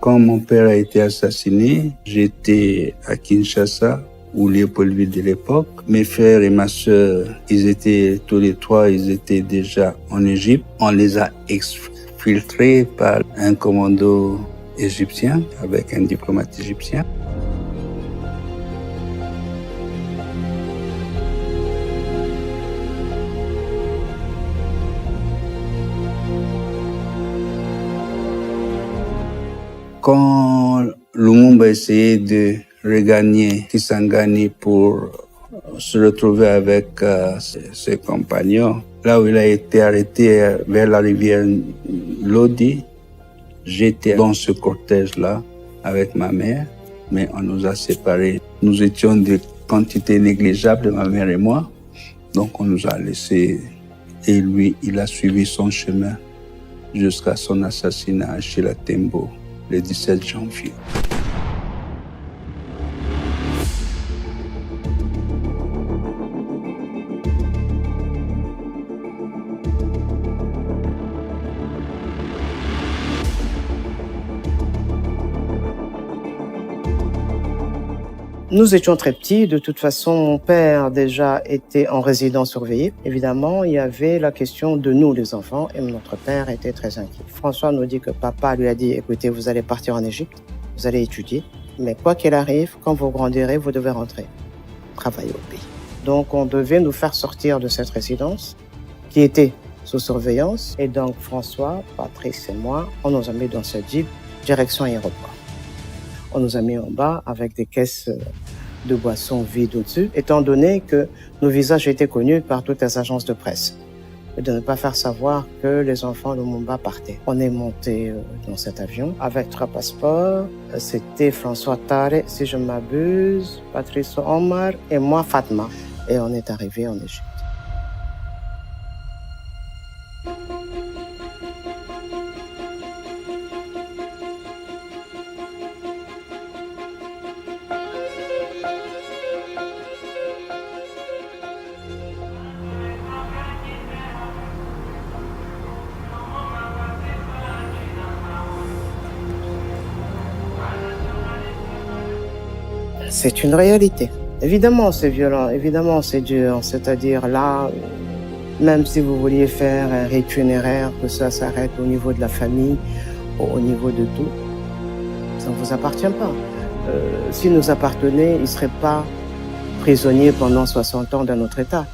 Quand mon père a été assassiné, j'étais à Kinshasa, ou Léopoldville de l'époque. Mes frères et ma sœur, ils étaient tous les trois, ils étaient déjà en Égypte. On les a exfiltrés par un commando égyptien, avec un diplomate égyptien. Quand Lumumba essayait de regagner Kisangani pour se retrouver avec ses compagnons, là où il a été arrêté vers la rivière Lodi, j'étais dans ce cortège-là avec ma mère, mais on nous a séparés. Nous étions de quantité négligeable, ma mère et moi, donc on nous a laissés et lui, il a suivi son chemin jusqu'à son assassinat chez la Tembo le 17 janvier. Nous étions très petits. De toute façon, mon père déjà était en résidence surveillée. Évidemment, il y avait la question de nous, les enfants, et notre père était très inquiet. François nous dit que papa lui a dit, écoutez, vous allez partir en Égypte, vous allez étudier, mais quoi qu'il arrive, quand vous grandirez, vous devez rentrer, travailler au pays. Donc, on devait nous faire sortir de cette résidence qui était sous surveillance. Et donc, François, Patrice et moi, on nous a mis dans ce jeep, direction aéroport. On nous a mis en bas avec des caisses de boissons vides au-dessus, étant donné que nos visages étaient connus par toutes les agences de presse. Et de ne pas faire savoir que les enfants de Lumumba partaient. On est monté dans cet avion avec 3 passeports. C'était François Tare, si je m'abuse, Patrice Omar et moi Fatma. Et on est arrivé en Égypte. C'est une réalité. Évidemment, c'est violent, évidemment, c'est dur. C'est-à-dire là, même si vous vouliez faire un rite funéraire, que ça s'arrête au niveau de la famille, au niveau de tout, ça ne vous appartient pas. S'il nous appartenait, il ne serait pas prisonnier pendant 60 ans dans notre État.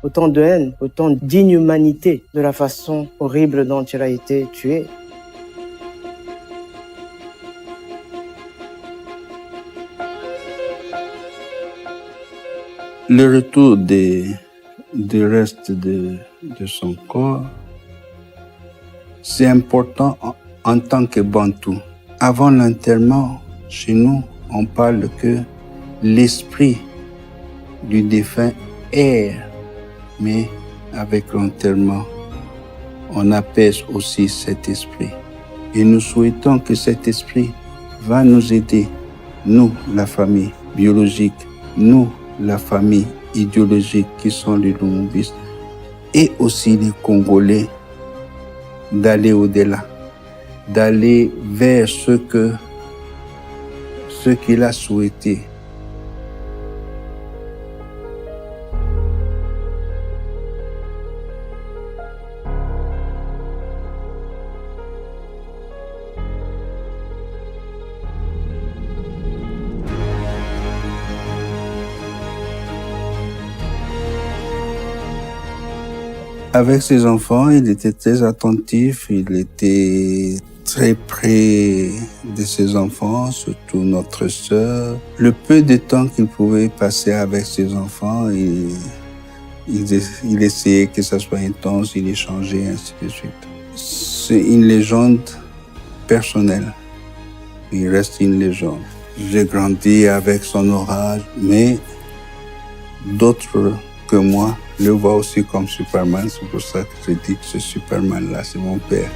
Autant de haine, autant d'inhumanité de la façon horrible dont il a été tué. Le retour du reste de son corps, c'est important en tant que Bantou. Avant l'enterrement, chez nous, on parle que l'esprit du défunt erre, mais avec l'enterrement, on apaise aussi cet esprit. Et nous souhaitons que cet esprit va nous aider, nous, la famille biologique, nous, la famille idéologique qui sont les Lumumbistes et aussi les Congolais, d'aller au-delà, d'aller vers ce qu'il a souhaité. Avec ses enfants, il était très attentif, il était très près de ses enfants, surtout notre sœur. Le peu de temps qu'il pouvait passer avec ses enfants, il essayait que ça soit intense, il échangeait, ainsi de suite. C'est une légende personnelle. Il reste une légende. J'ai grandi avec son orage, mais d'autres que moi le voient aussi comme Superman. C'est pour ça que je dis que ce Superman-là, c'est mon père.